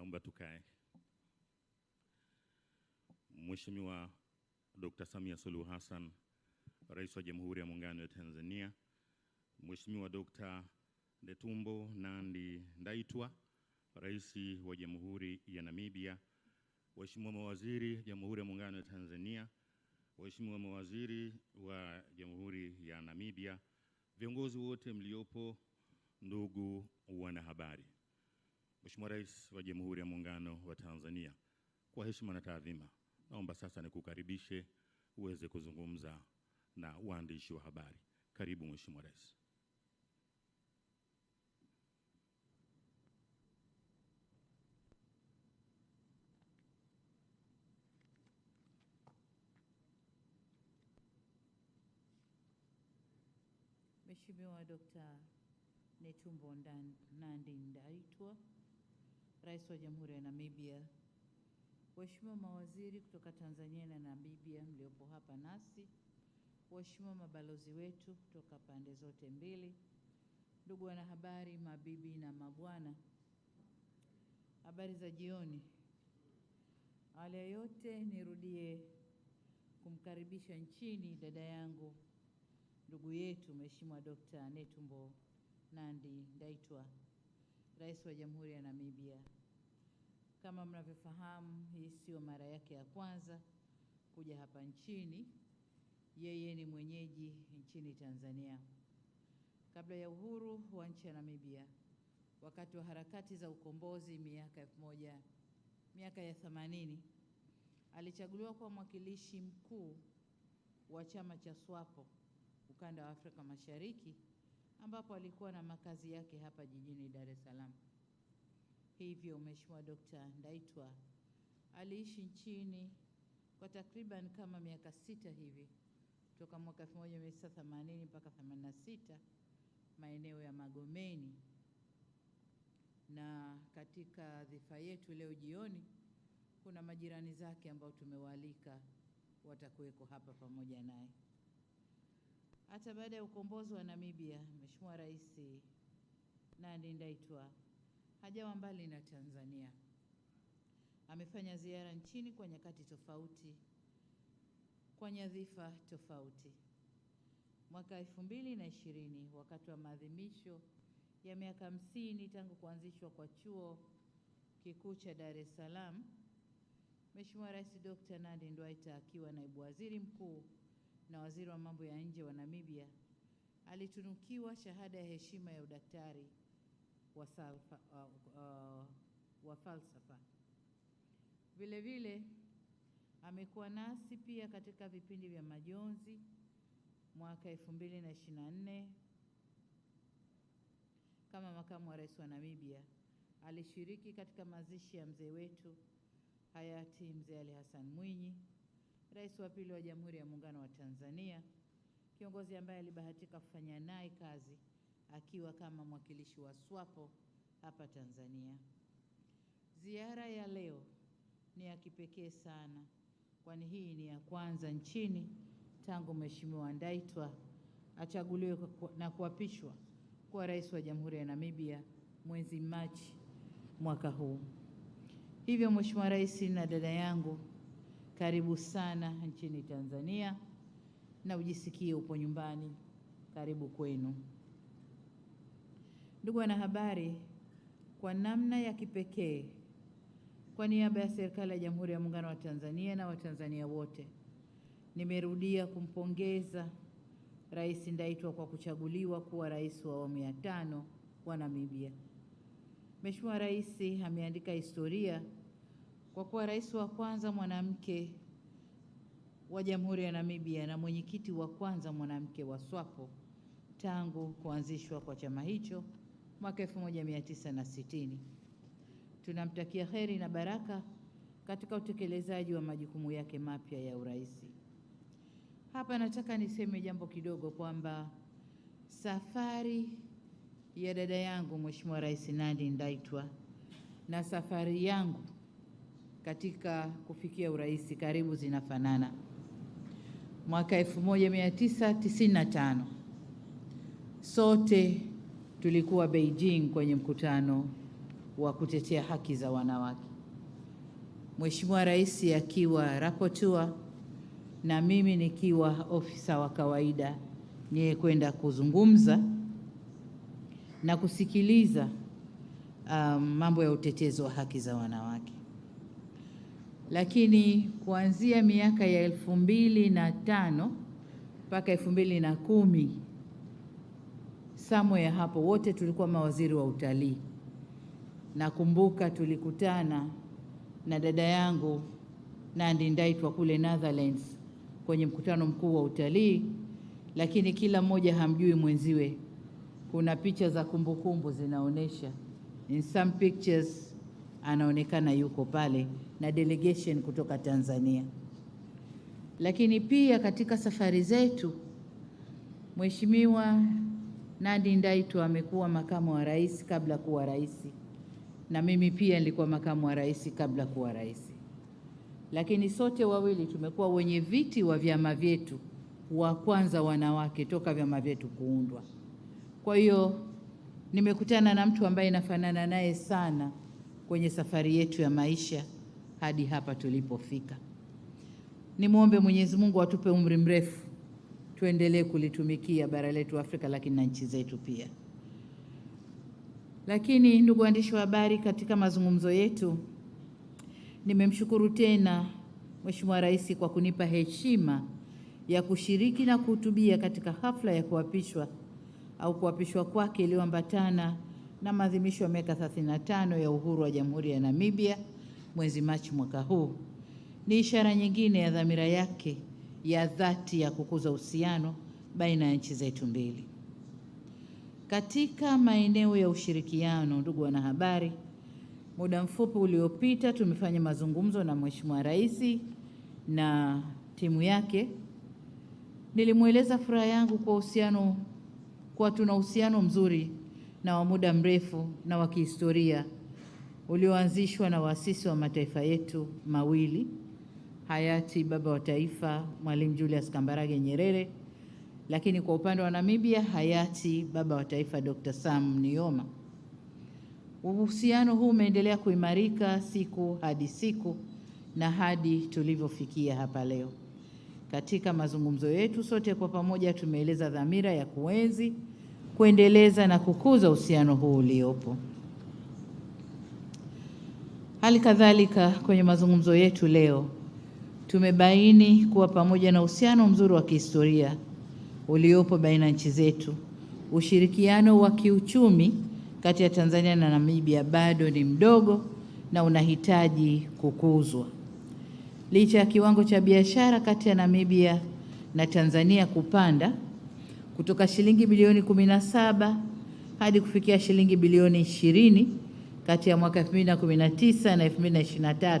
Naomba tukae. Mheshimiwa Dr. Samia Suluhu Hassan, Rais wa Jamhuri ya Muungano wa Tanzania, Mheshimiwa Dr. Netumbo Nandi-Ndaitwah, Rais wa Jamhuri ya Namibia, Waheshimiwa mawaziri Jamhuri ya Muungano wa Tanzania, Waheshimiwa mawaziri wa Jamhuri ya Namibia, viongozi wote mliopo, ndugu wanahabari. Mheshimiwa Rais wa Jamhuri ya Muungano wa Tanzania, kwa heshima na taadhima, naomba sasa nikukaribishe uweze kuzungumza na waandishi wa habari. Karibu Mheshimiwa Rais. Mheshimiwa Dr. Netumbo Nandi-Ndaitwah, Rais wa Jamhuri ya Namibia, Waheshimiwa mawaziri kutoka Tanzania na Namibia mliopo hapa nasi, Waheshimiwa mabalozi wetu kutoka pande zote mbili, ndugu wanahabari, mabibi na mabwana, habari za jioni. Awali ya yote nirudie kumkaribisha nchini dada yangu, ndugu yetu Mheshimiwa Dr. Netumbo Nandi-Ndaitwah, Rais wa Jamhuri ya Namibia. Kama mnavyofahamu, hii sio mara yake ya kwanza kuja hapa nchini. Yeye ni mwenyeji nchini Tanzania. Kabla ya uhuru wa nchi ya Namibia, wakati wa harakati za ukombozi miaka ya 80, alichaguliwa kuwa mwakilishi mkuu wa chama cha SWAPO ukanda wa Afrika Mashariki, ambapo alikuwa na makazi yake hapa jijini Dar es Salaam. Hivyo Mheshimiwa Dr. Ndaitwah aliishi nchini kwa takriban kama miaka 6 hivi, toka mwaka 1980 mpaka 86, maeneo ya Magomeni. Na katika dhifa yetu leo jioni kuna majirani zake ambao tumewaalika watakuweko hapa pamoja naye. Hata baada ya ukombozi wa Namibia, Mheshimiwa Rais Nandi-Ndaitwah hajawa mbali na Tanzania. Amefanya ziara nchini kwa nyakati tofauti, kwa nyadhifa tofauti. Mwaka 2020, wakati wa maadhimisho ya miaka 50 tangu kuanzishwa kwa Chuo Kikuu cha Dar es Salaam, Mheshimiwa Rais Dr. Nandi-Ndaitwah akiwa naibu waziri mkuu na waziri wa mambo ya nje wa Namibia, alitunukiwa shahada ya heshima ya udaktari wa falsafa. Vile vile amekuwa nasi pia katika vipindi vya majonzi. Mwaka 2024, kama makamu wa rais wa Namibia, alishiriki katika mazishi ya mzee wetu hayati Mzee Ali Hassan Mwinyi, rais wa pili wa Jamhuri ya Muungano wa Tanzania, kiongozi ambaye alibahatika kufanya naye kazi akiwa kama mwakilishi wa SWAPO hapa Tanzania. Ziara ya leo ni ya kipekee sana, kwani hii ni ya kwanza nchini tangu Mheshimiwa Ndaitwah achaguliwe na kuapishwa kuwa rais wa Jamhuri ya Namibia mwezi Machi mwaka huu. Hivyo Mheshimiwa Rais na dada yangu, karibu sana nchini Tanzania na ujisikie upo nyumbani. Karibu kwenu. Ndugu wanahabari, kwa namna ya kipekee, kwa niaba ya serikali ya Jamhuri ya Muungano wa Tanzania na Watanzania wote, nimerudia kumpongeza Rais Ndaitwah kwa kuchaguliwa kuwa rais wa awamu ya 5 wa Namibia. Mheshimiwa Rais ameandika historia kwa kuwa rais wa kwanza mwanamke wa Jamhuri ya Namibia na mwenyekiti wa kwanza mwanamke wa SWAPO tangu kuanzishwa kwa chama hicho mwaka 1960. Tunamtakia heri na baraka katika utekelezaji wa majukumu yake mapya ya urais. Hapa nataka niseme jambo kidogo kwamba safari ya dada yangu Mheshimiwa Rais Nandi-Ndaitwah na safari yangu katika kufikia urais karibu zinafanana. Mwaka 1995 sote tulikuwa Beijing kwenye mkutano wa kutetea haki za wanawake. Mheshimiwa Rais akiwa rapporteur na mimi nikiwa ofisa wa kawaida niye kwenda kuzungumza na kusikiliza mambo ya utetezi wa haki za wanawake. Lakini kuanzia miaka ya 2005 mpaka 2010 somewhere hapo wote tulikuwa mawaziri wa utalii. Nakumbuka tulikutana na dada yangu Nandi Ndaitwah kule Netherlands kwenye mkutano mkuu wa utalii, lakini kila mmoja hamjui mwenziwe. Kuna picha za kumbukumbu zinaonesha, in some pictures anaonekana yuko pale na delegation kutoka Tanzania. Lakini pia katika safari zetu Mheshimiwa Nandi Ndaitwah amekuwa makamu wa rais kabla kuwa rais, na mimi pia nilikuwa makamu wa rais kabla kuwa rais. Lakini sote wawili tumekuwa wenye viti wa vyama vyetu wa kwanza wanawake toka vyama vyetu kuundwa. Kwa hiyo nimekutana na mtu ambaye nafanana naye sana kwenye safari yetu ya maisha hadi hapa tulipofika. Nimwombe Mwenyezi Mungu atupe umri mrefu tuendelee kulitumikia bara letu Afrika, lakini na nchi zetu pia. Lakini ndugu waandishi wa habari, katika mazungumzo yetu nimemshukuru tena Mheshimiwa Rais kwa kunipa heshima ya kushiriki na kuhutubia katika hafla ya kuapishwa kwake iliyoambatana na maadhimisho ya miaka 35 ya uhuru wa Jamhuri ya Namibia mwezi Machi mwaka huu. Ni ishara nyingine ya dhamira yake ya dhati ya kukuza uhusiano baina ya nchi zetu mbili. Katika maeneo ya ushirikiano, ndugu wanahabari, muda mfupi uliopita tumefanya mazungumzo na Mheshimiwa Rais na timu yake. Nilimweleza furaha yangu kwa tuna uhusiano mzuri na wa muda mrefu na wa kihistoria ulioanzishwa na waasisi wa mataifa yetu mawili, hayati baba wa taifa Mwalimu Julius Kambarage Nyerere, lakini kwa upande wa Namibia hayati baba wa taifa Dr. Sam Nujoma. Uhusiano huu umeendelea kuimarika siku hadi siku na hadi tulivyofikia hapa leo. Katika mazungumzo yetu sote kwa pamoja tumeeleza dhamira ya kuenzi, kuendeleza na kukuza uhusiano huu uliopo. Hali kadhalika kwenye mazungumzo yetu leo tumebaini kuwa pamoja na uhusiano mzuri wa kihistoria uliopo baina ya nchi zetu, ushirikiano wa kiuchumi kati ya Tanzania na Namibia bado ni mdogo na unahitaji kukuzwa. Licha ya kiwango cha biashara kati ya Namibia na Tanzania kupanda kutoka shilingi bilioni 17 hadi kufikia shilingi bilioni 20 kati ya mwaka 2019 na 2023,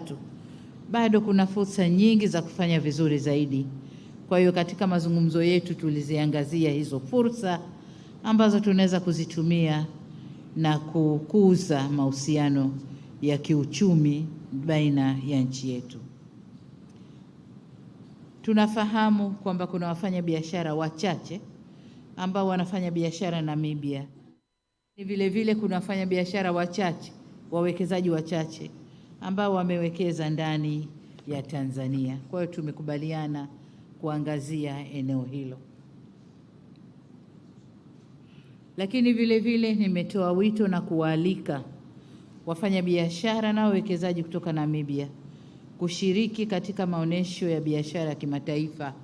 bado kuna fursa nyingi za kufanya vizuri zaidi. Kwa hiyo katika mazungumzo yetu tuliziangazia hizo fursa ambazo tunaweza kuzitumia na kukuza mahusiano ya kiuchumi baina ya nchi yetu. Tunafahamu kwamba kuna wafanya biashara wachache ambao wanafanya biashara Namibia. Vile vile kuna wafanya biashara wachache, wawekezaji wachache ambao wamewekeza ndani ya Tanzania. Kwa hiyo tumekubaliana kuangazia eneo hilo. Lakini vile vile nimetoa wito na kuwaalika wafanya biashara na wawekezaji kutoka Namibia kushiriki katika maonesho ya biashara ya kimataifa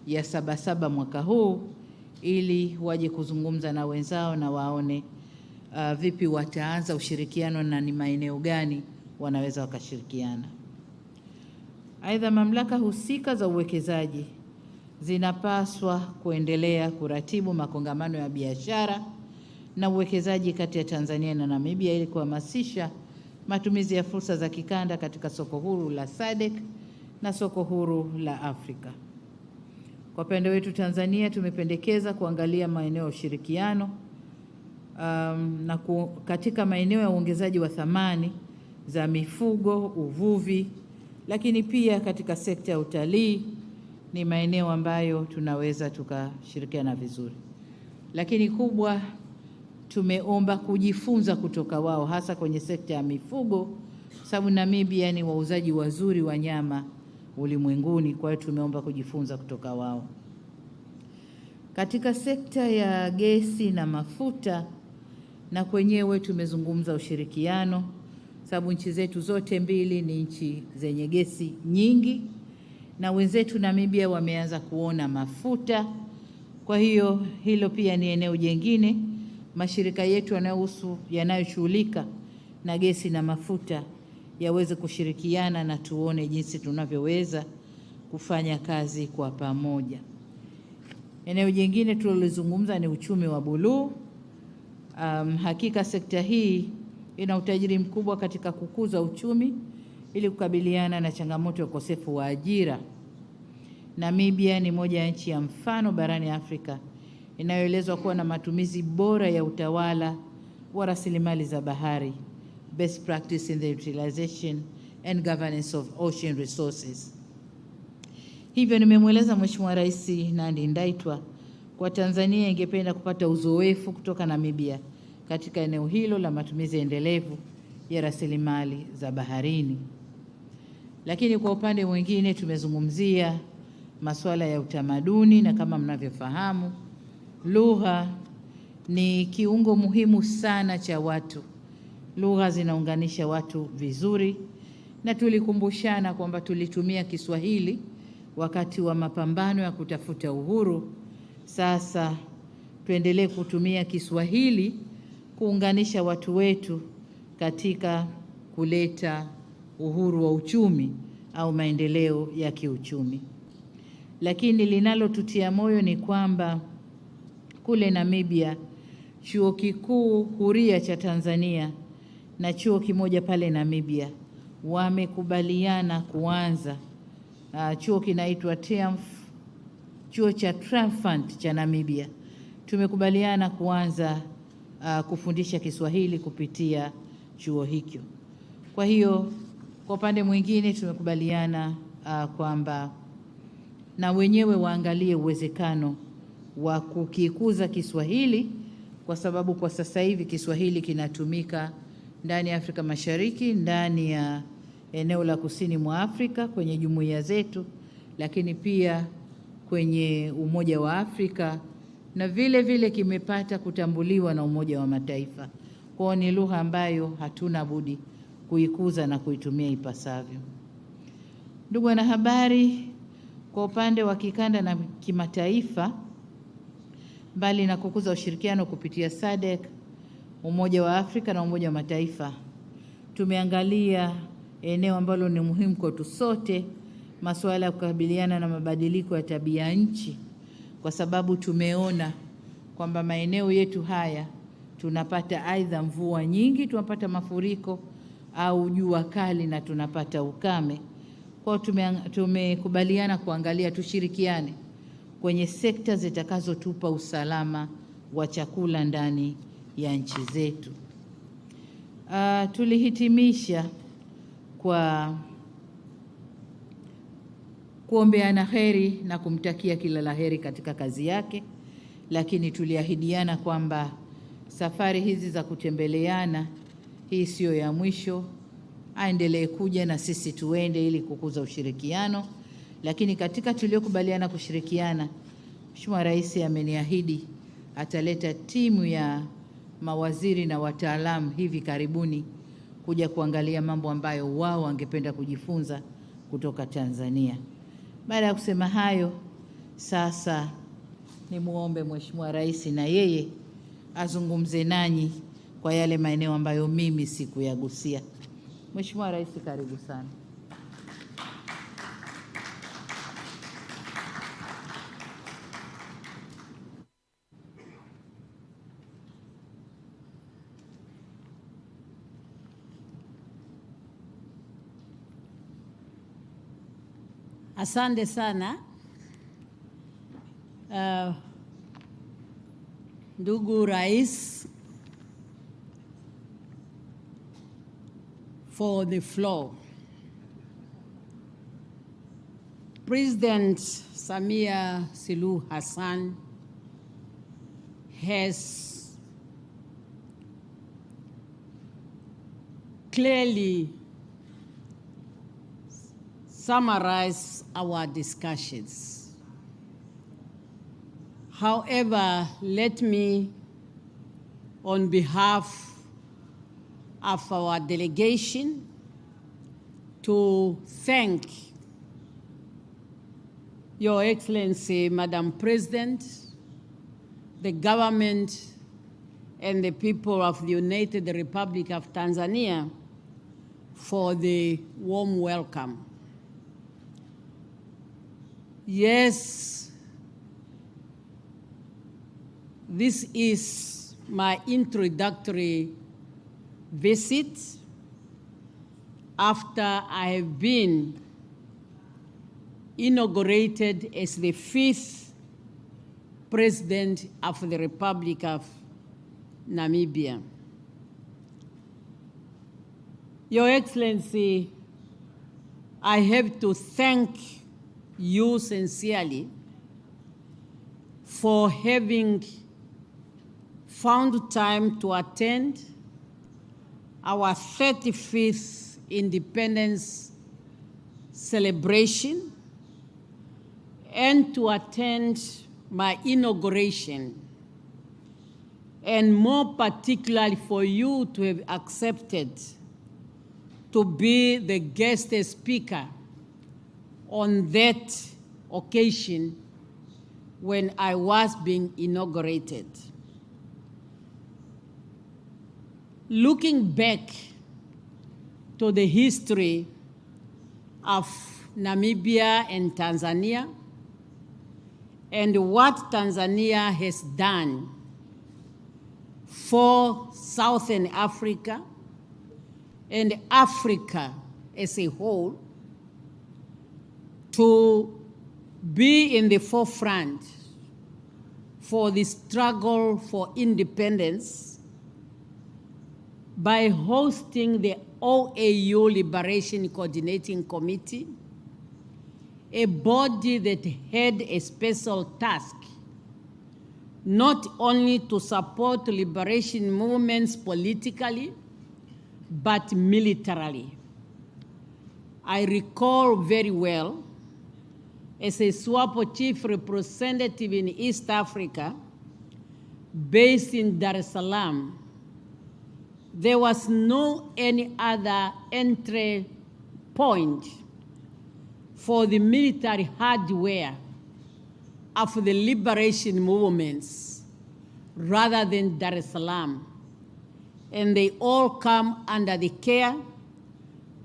ya Sabasaba mwaka huu ili waje kuzungumza na wenzao na waone vipi wataanza ushirikiano na ni maeneo gani wanaweza wakashirikiana. Aidha, mamlaka husika za uwekezaji zinapaswa kuendelea kuratibu makongamano ya biashara na uwekezaji kati ya Tanzania na Namibia ili kuhamasisha matumizi ya fursa za kikanda katika soko huru la SADC na soko huru la Afrika. Kwa upande wetu Tanzania tumependekeza kuangalia maeneo ya ushirikiano katika maeneo ya uongezaji wa thamani za mifugo, uvuvi, lakini pia katika sekta ya utalii ni maeneo ambayo tunaweza tukashirikiana vizuri. Lakini kubwa tumeomba kujifunza kutoka wao, hasa kwenye sekta ya mifugo, sababu Namibia ni wauzaji wazuri wa nyama ulimwenguni. Kwa hiyo tumeomba kujifunza kutoka wao. Katika sekta ya gesi na mafuta, na kwenyewe tumezungumza ushirikiano, sababu nchi zetu zote mbili ni nchi zenye gesi nyingi, na wenzetu Namibia wameanza kuona mafuta. Kwa hiyo hilo pia ni eneo jingine mashirika yetu yanayoshughulika na gesi na mafuta yaweze kushirikiana na tuone jinsi tunavyoweza kufanya kazi kwa pamoja. Eneo jingine tulilozungumza ni uchumi wa buluu. Hakika sekta hii ina utajiri mkubwa katika kukuza uchumi ili kukabiliana na changamoto ya ukosefu wa ajira. Namibia ni moja ya nchi ya mfano barani Afrika inayoelezwa kuwa na matumizi bora ya utawala wa rasilimali za bahari, best practice in the utilization and governance of ocean resources. Hivyo nimemweleza Mheshimiwa Rais Nandi Ndaitwah kwa Tanzania ingependa kupata uzoefu kutoka Namibia katika eneo hilo la matumizi endelevu ya rasilimali za baharini. Lakini kwa upande mwingine tumezungumzia masuala ya utamaduni, na kama mnavyofahamu, lugha ni kiungo muhimu sana cha watu. Lugha zinaunganisha watu vizuri, na tulikumbushana kwamba tulitumia Kiswahili wakati wa mapambano ya kutafuta uhuru. Sasa tuendelee kutumia Kiswahili kuunganisha watu wetu katika kuleta uhuru wa uchumi au maendeleo ya kiuchumi. Lakini linalotutia moyo ni kwamba kule Namibia, Chuo Kikuu Huria cha Tanzania na chuo kimoja pale Namibia wamekubaliana kuanza chuo kinaitwa chuo cha Triumphant cha Namibia. Tumekubaliana kuanza kufundisha Kiswahili kupitia chuo hicho. Kwa hiyo kwa upande mwingine tumekubaliana kwamba na wenyewe waangalie uwezekano wa kukikuza Kiswahili, kwa sababu kwa sasa hivi Kiswahili kinatumika ndani ya Afrika Mashariki, ndani ya eneo la kusini mwa Afrika kwenye jumuiya zetu, lakini pia kwenye Umoja wa Afrika, na vile vile kimepata kutambuliwa na Umoja wa Mataifa. Kwa ni lugha ambayo hatuna budi kuikuza na kuitumia ipasavyo. Ndugu wanahabari, kwa upande wa kikanda na kimataifa, mbali na kukuza ushirikiano kupitia SADC, Umoja wa Afrika na Umoja wa Mataifa, tumeangalia eneo ambalo ni muhimu kwetu sote, masuala ya kukabiliana na mabadiliko ya tabia nchi, kwa sababu tumeona kwamba maeneo yetu haya tunapata aidha mvua nyingi, tunapata mafuriko, au jua kali na tunapata ukame. Kwa tumekubaliana kuangalia tushirikiane kwenye sekta zitakazotupa usalama wa chakula ndani ya nchi zetu. Tulihitimisha kwa kuombeana heri na kumtakia kila laheri katika kazi yake, lakini tuliahidiana kwamba safari hizi za kutembeleana, hii sio ya mwisho, aendelee kuja na sisi tuende ili kukuza ushirikiano. Lakini katika tuliokubaliana kushirikiana, Mheshimiwa Rais ameniahidi ataleta timu ya mawaziri na wataalamu hivi karibuni kuja kuangalia mambo ambayo wao wangependa kujifunza kutoka Tanzania. Baada ya kusema hayo, sasa ni muombe Mheshimiwa Rais na yeye azungumze nanyi kwa yale maeneo ambayo mimi sikuyagusia. Mheshimiwa Rais, karibu sana. Asante sana ndugu Rais for the floor. President Samia Suluhu Hassan has clearly summarize our discussions. However, let me, on behalf of our delegation, to thank Your Excellency, Madam President, the government, and the people of the United Republic of Tanzania for the warm welcome. Yes, this is my introductory visit after I have been inaugurated as the 5th President of the Republic of Namibia. Your Excellency, I have to thank you sincerely for having found time to attend our 35th independence celebration and to attend my inauguration, and more particularly for you to have accepted to be the guest speaker on that occasion when I was being inaugurated. Looking back to the history of Namibia and Tanzania and what Tanzania has done for Southern Africa and Africa as a whole, to be in the forefront for the struggle for independence by hosting the OAU Liberation Coordinating Committee, a body that had a special task not only to support liberation movements politically, but militarily. I recall very well, as a SWAPO chief representative in East Africa, based in Dar es Salaam, there was no any other entry point for the military hardware of the liberation movements rather than Dar es Salaam. And they all come under the care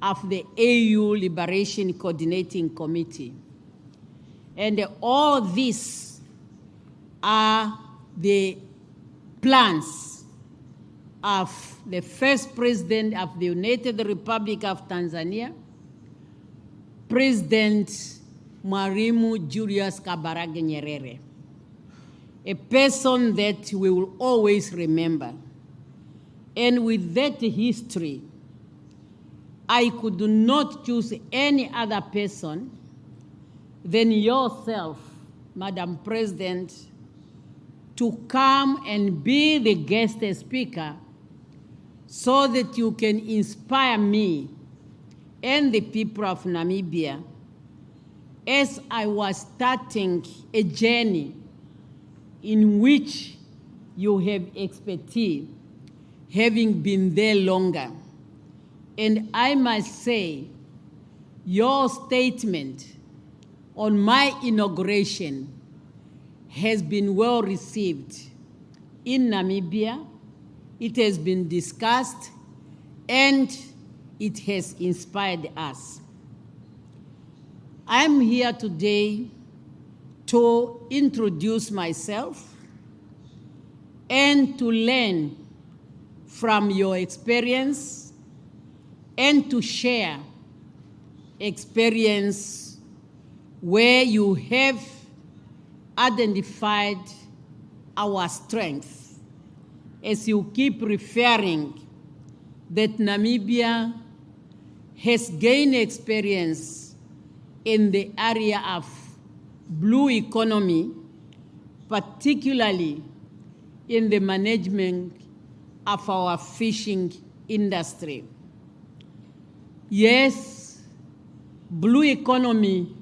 of the AU Liberation Coordinating Committee. And all these are the plans of the first president of the United Republic of Tanzania, President Mwalimu Julius Kambarage Nyerere, a person that we will always remember. And with that history, I could not choose any other person than yourself, Madam President, to come and be the guest speaker so that you can inspire me and the people of Namibia as I was starting a journey in which you have expertise, having been there longer. And I must say, your statement on my inauguration has been well received in Namibia. It has been discussed, and it has inspired us. I'm here today to introduce myself and to learn from your experience and to share experience where you have identified our strength, as you keep referring that Namibia has gained experience in the area of blue economy, particularly in the management of our fishing industry. Yes, blue economy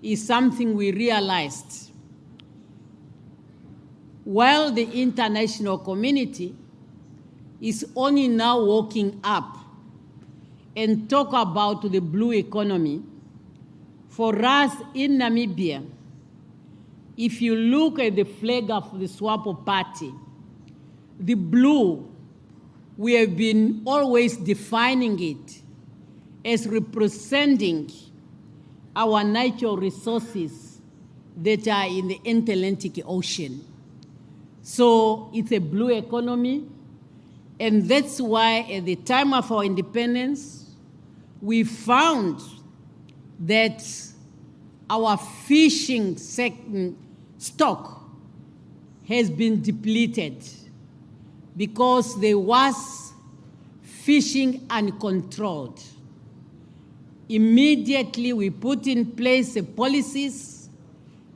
is something we realized while the international community is only now waking up and talk about the blue economy. For us in Namibia, if you look at the flag of the SWAPO party, the blue, we have been always defining it as representing our natural resources that are in the Atlantic Ocean. So it's a blue economy, and that's why at the time of our independence, we found that our fishing stock has been depleted because there was fishing uncontrolled. Immediately, we put in place policies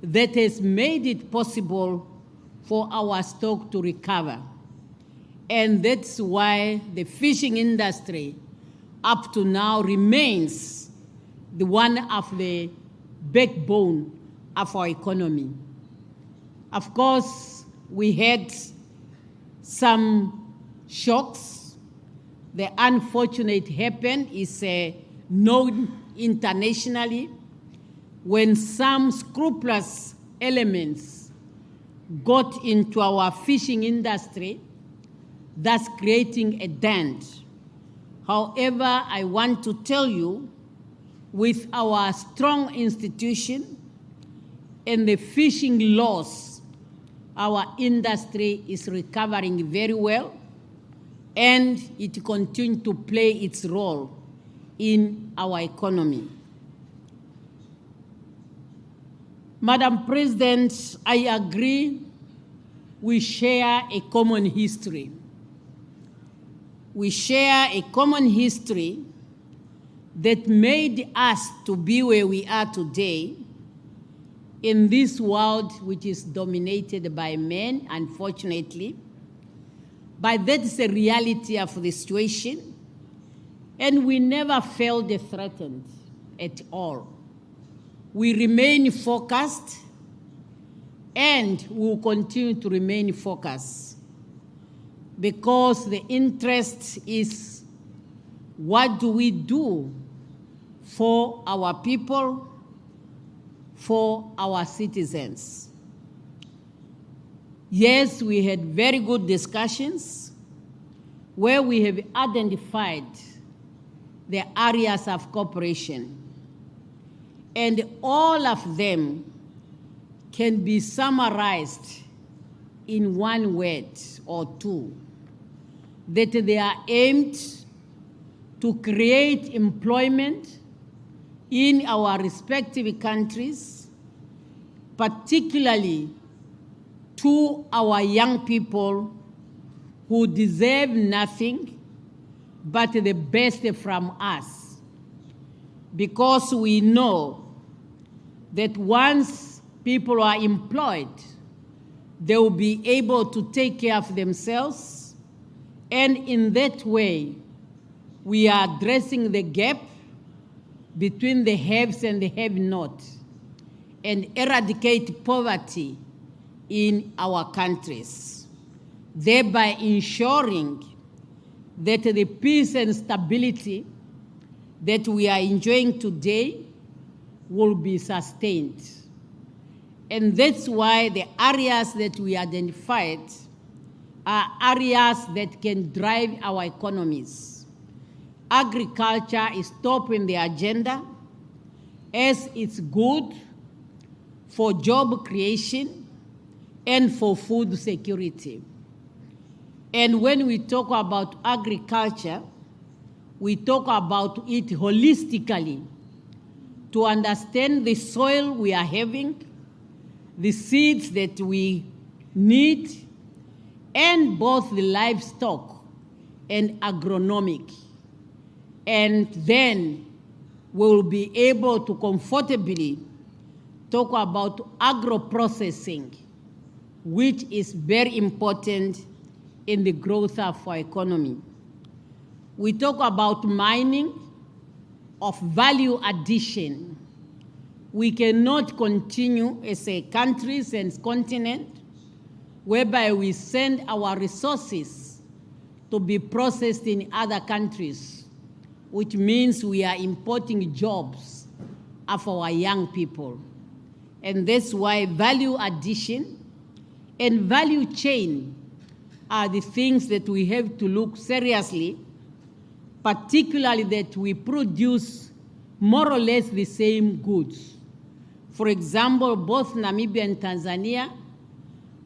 that has made it possible for our stock to recover. And that's why the fishing industry up to now remains the one of the backbone of our economy. Of course, we had some shocks. The unfortunate happened is known internationally when some scrupulous elements got into our fishing industry, thus creating a dent. However, I want to tell you, with our strong institution and the fishing laws, our industry is recovering very well, and it continues to play its role in our economy. Madam President, I agree we share a common history. We share a common history that made us to be where we are today in this world which is dominated by men, unfortunately. But that's the reality of the situation, and we never felt threatened at all. We remain focused, and we will continue to remain focused because the interest is, what do we do for our people, for our citizens? Yes, we had very good discussions where we have identified the areas of cooperation, and all of them can be summarized in one word or two, that they are aimed to create employment in our respective countries, particularly to our young people who deserve nothing but the best from us. Because we know that once people are employed, they will be able to take care of themselves, and in that way, we are addressing the gap between the haves and the have-nots and eradicate poverty in our countries, thereby ensuring that the peace and stability that we are enjoying today will be sustained. And that's why the areas that we identified are areas that can drive our economies. Agriculture is top in the agenda as it's good for job creation and for food security. And when we talk about agriculture, we talk about it holistically to understand the soil we are having, the seeds that we need, and both the livestock and agronomic. And then we'll be able to comfortably talk about agro-processing, which is very important in the growth of our economy. We talk about mining, of value addition. We cannot continue as a country and continent whereby we send our resources to be processed in other countries, which means we are importing jobs of our young people. And that's why value addition and value chain are the things that we have to look seriously, particularly that we produce more or less the same goods. For example, both Namibia and Tanzania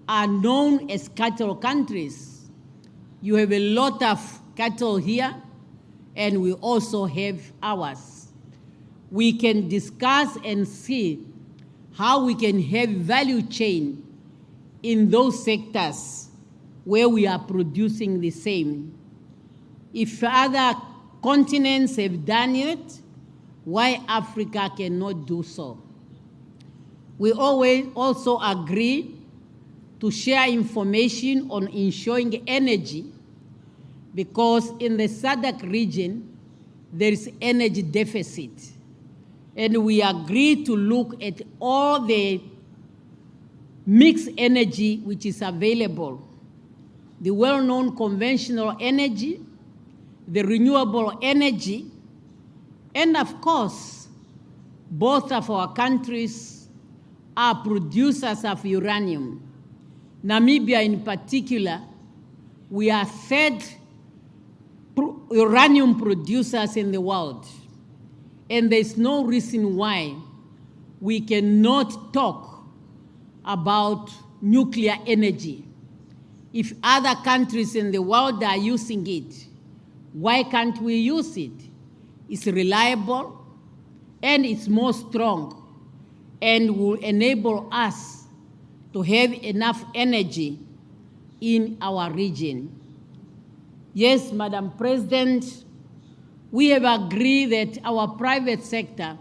are known as cattle countries. You have a lot of cattle here, and we also have ours. We can discuss and see how we can have value chain in those sectors where we are producing the same. If other continents have done it, why Africa cannot do so? We always also agree to share information on ensuring energy, because in the SADC region, there is energy deficit. And we agree to look at all the mixed energy which is available, the well-known conventional energy, the renewable energy, and of course, both of our countries are producers of uranium. Namibia in particular, we are third uranium producers in the world. And there's no reason why we cannot talk about nuclear energy. If other countries in the world are using it, why can't we use it? It's reliable and it's more strong and will enable us to have enough energy in our region. Yes, Madam President, we have agreed that our private sector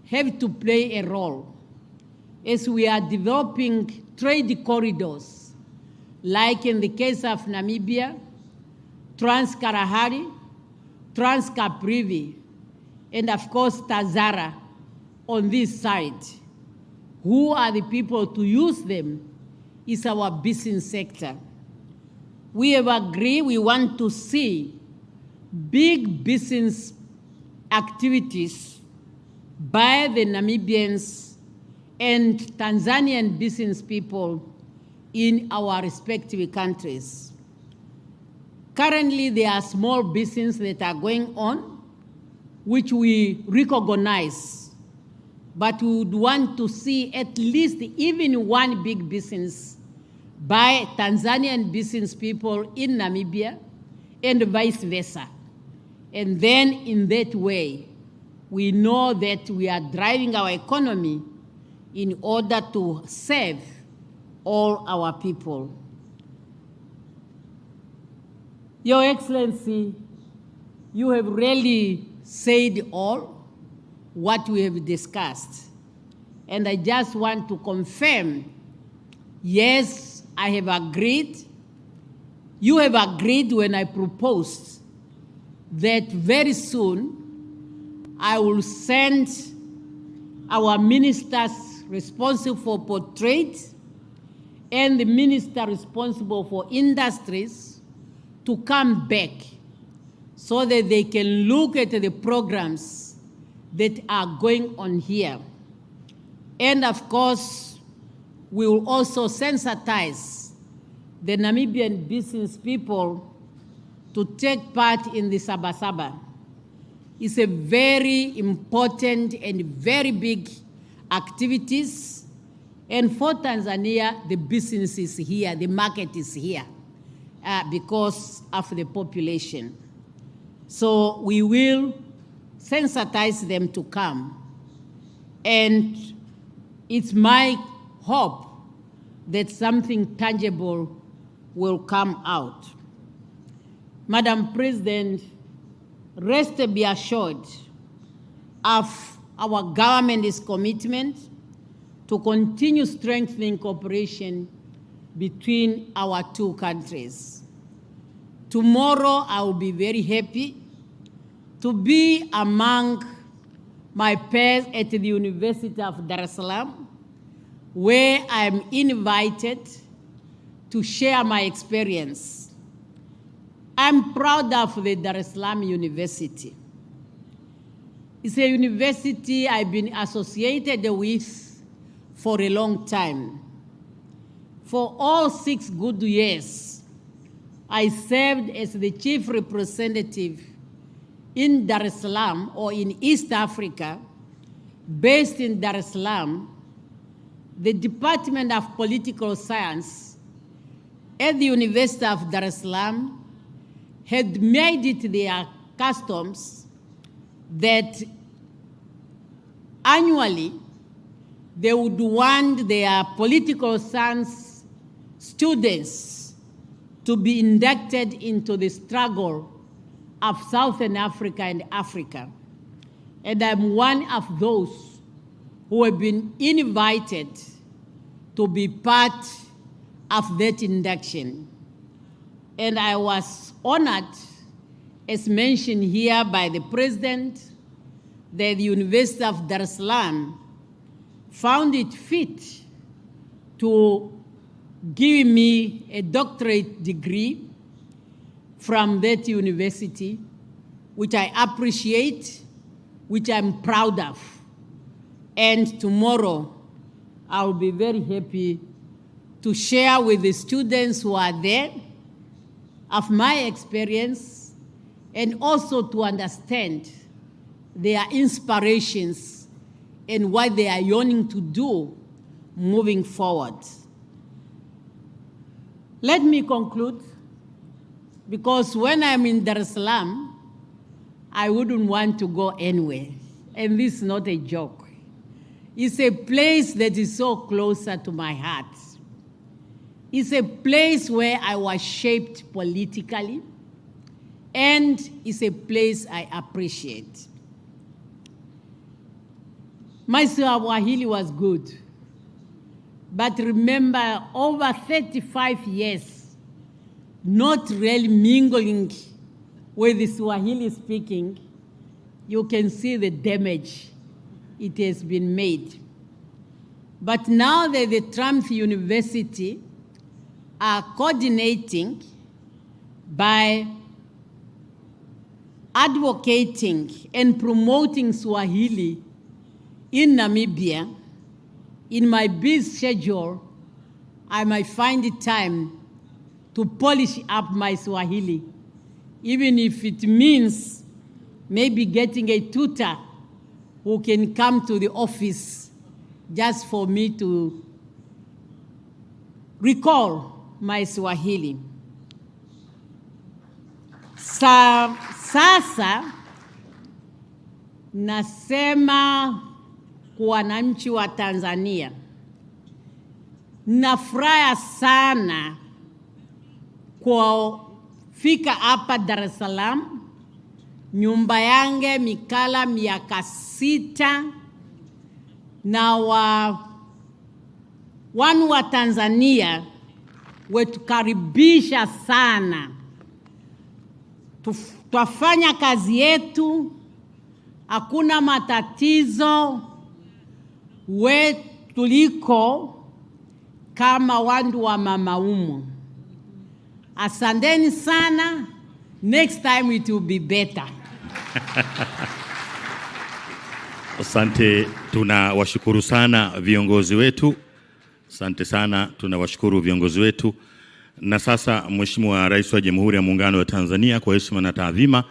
have to play a role as we are developing trade corridors, like in the case of Namibia, Trans-Kalahari, Trans-Caprivi, and of course Tazara on this side. Who are the people to use them is our business sector. We have agreed we want to see big business activities by the Namibians and Tanzanian business people in our respective countries. Currently, there are small businesses that are going on, which we recognize, but we would want to see at least even one big business by Tanzanian business people in Namibia and vice versa. And then in that way, we know that we are driving our economy in order to serve all our people. Your Excellency, you have really said all what we have discussed. And I just want to confirm, yes, I have agreed. You have agreed when I proposed that very soon I will send our ministers responsible for portrait and the minister responsible for industries to come back so that they can look at the programs that are going on here. And of course, we will also sensitize the Namibian business people to take part in the Sabasaba. It's a very important and very big activities. And for Tanzania, the business is here, the market is here because of the population. So we will sensitize them to come. And it's my hope that something tangible will come out. Madam President, rest be assured of our government's commitment to continue strengthening cooperation between our two countries. Tomorrow, I will be very happy to be among my peers at the University of Dar es Salaam, where I'm invited to share my experience. I'm proud of the Dar es Salaam University. It's a university I've been associated with for a long time. For all 6 good years, I served as the chief representative in Dar es Salaam, or in East Africa, based in Dar es Salaam. The Department of Political Science at the University of Dar es Salaam had made it their customs that annually they would want their political science students to be inducted into the struggle of Southern Africa and Africa. And I'm one of those who have been invited to be part of that induction. And I was honored, as mentioned here by the President, that the University of Dar es Salaam found it fit to give me a doctorate degree from that university, which I appreciate, which I'm proud of. And tomorrow, I'll be very happy to share with the students who are there of my experience, and also to understand their inspirations and what they are yearning to do moving forward. Let me conclude, because when I'm in Dar es Salaam, I wouldn't want to go anywhere. And this is not a joke. It's a place that is so closer to my heart. It's a place where I was shaped politically, and it's a place I appreciate. My Swahili was good, but remember, over 35 years, not really mingling with the Swahili speaking, you can see the damage it has been made. But now that the Trump University are coordinating by advocating and promoting Swahili in Namibia, in my busy schedule, I might find the time to polish up my Swahili, even if it means maybe getting a tutor who can come to the office just for me to recall my Swahili. Sasa nasema kwa wananchi wa Tanzania, nafurahi sana kwa fika hapa Dar es Salaam. Nyumba yange mikala miaka 6, na wanu wa Tanzania wetukaribisha sana. Twafanya kazi yetu, hakuna matatizo, tuliko kama wandu wa mama umu. Asanteni sana. Next time it will be better. Asante, tunawashukuru sana viongozi wetu. Asante sana, tunawashukuru viongozi wetu. Na sasa Mheshimiwa Rais wa Jamhuri ya Muungano wa Tanzania, kwa heshima na taadhima,